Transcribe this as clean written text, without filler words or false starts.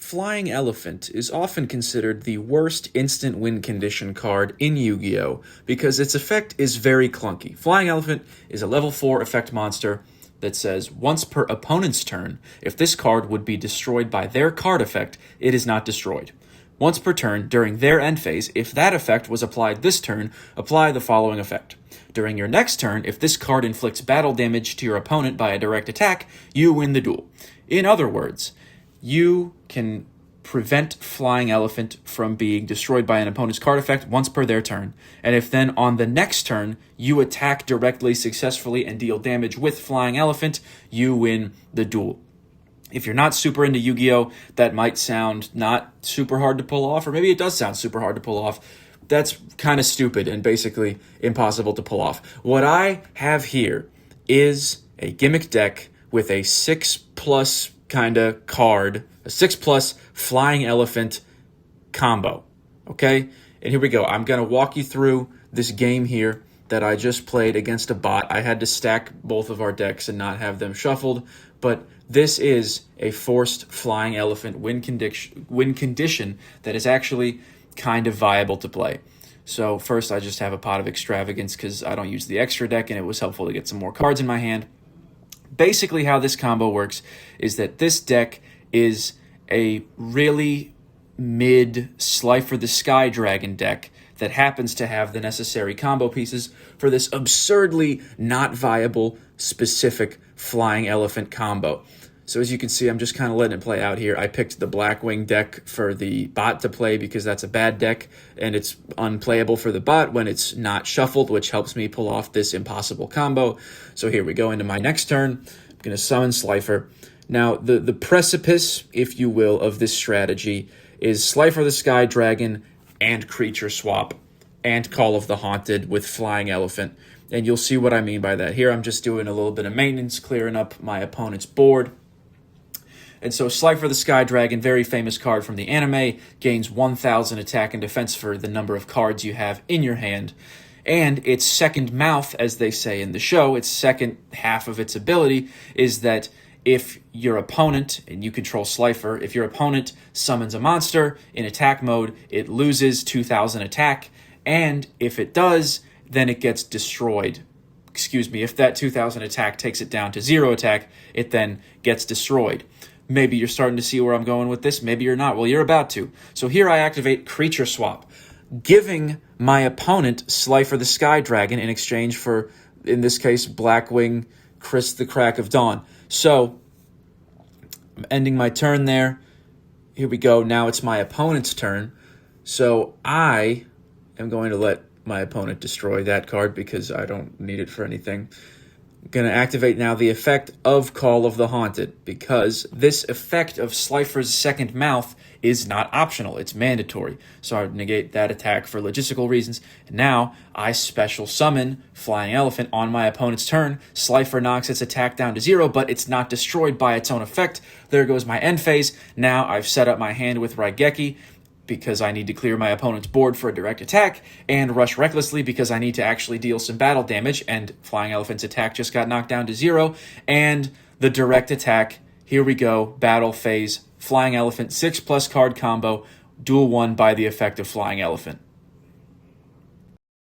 Flying Elephant is often considered the worst instant win condition card in Yu-Gi-Oh! Because its effect is very clunky. Flying Elephant is a level 4 effect monster that says, once per opponent's turn, if this card would be destroyed by their card effect, it is not destroyed. Once per turn, during their end phase, if that effect was applied this turn, apply the following effect. During your next turn, if this card inflicts battle damage to your opponent by a direct attack, you win the duel. In other words, you can prevent Flying Elephant from being destroyed by an opponent's card effect once per their turn. And if then on the next turn you attack directly, successfully, and deal damage with Flying Elephant, you win the duel. If you're not super into Yu-Gi-Oh!, that might sound not super hard to pull off, or maybe it does sound super hard to pull off. That's kind of stupid and basically impossible to pull off. What I have here is a gimmick deck with a 6+ kind of card, a 6+ Flying Elephant combo, okay? And here we go. I'm going to walk you through this game here that I just played against a bot. I had to stack both of our decks and not have them shuffled, but this is a forced Flying Elephant win condition that is actually kind of viable to play. So first I just have a Pot of Extravagance because I don't use the extra deck and it was helpful to get some more cards in my hand. Basically how this combo works is that this deck is a really mid Slifer the Sky Dragon deck that happens to have the necessary combo pieces for this absurdly not viable specific Flying Elephant combo. So as you can see, I'm just kind of letting it play out here. I picked the Blackwing deck for the bot to play because that's a bad deck, and it's unplayable for the bot when it's not shuffled, which helps me pull off this impossible combo. So here we go into my next turn. I'm going to summon Slifer. Now, the precipice, if you will, of this strategy is Slifer the Sky Dragon and Creature Swap and Call of the Haunted with Flying Elephant. And you'll see what I mean by that. Here I'm just doing a little bit of maintenance, clearing up my opponent's board. And so Slifer the Sky Dragon, very famous card from the anime, gains 1,000 attack and defense for the number of cards you have in your hand. And its second mouth, as they say in the show, its second half of its ability is that if your opponent, and you control Slifer, if your opponent summons a monster in attack mode, it loses 2,000 attack. And if it does, then it gets destroyed. If that 2,000 attack takes it down to 0 attack, it then gets destroyed. Maybe you're starting to see where I'm going with this. Maybe you're not. Well, you're about to. So here I activate Creature Swap, giving my opponent Slifer the Sky Dragon in exchange for, in this case, Blackwing Chris the Crack of Dawn. So I'm ending my turn there. Here we go. Now it's my opponent's turn. So I am going to let my opponent destroy that card because I don't need it for anything. I'm going to activate now the effect of Call of the Haunted because this effect of Slifer's second mouth is not optional. It's mandatory. So I would negate that attack for logistical reasons. And now I special summon Flying Elephant on my opponent's turn. Slifer knocks its attack down to 0, but it's not destroyed by its own effect. There goes my end phase. Now I've set up my hand with Raigeki because I need to clear my opponent's board for a direct attack, and Rush Recklessly because I need to actually deal some battle damage, and Flying Elephant's attack just got knocked down to 0, and the direct attack, here we go, battle phase, Flying Elephant, 6+ card combo, duel won by the effect of Flying Elephant.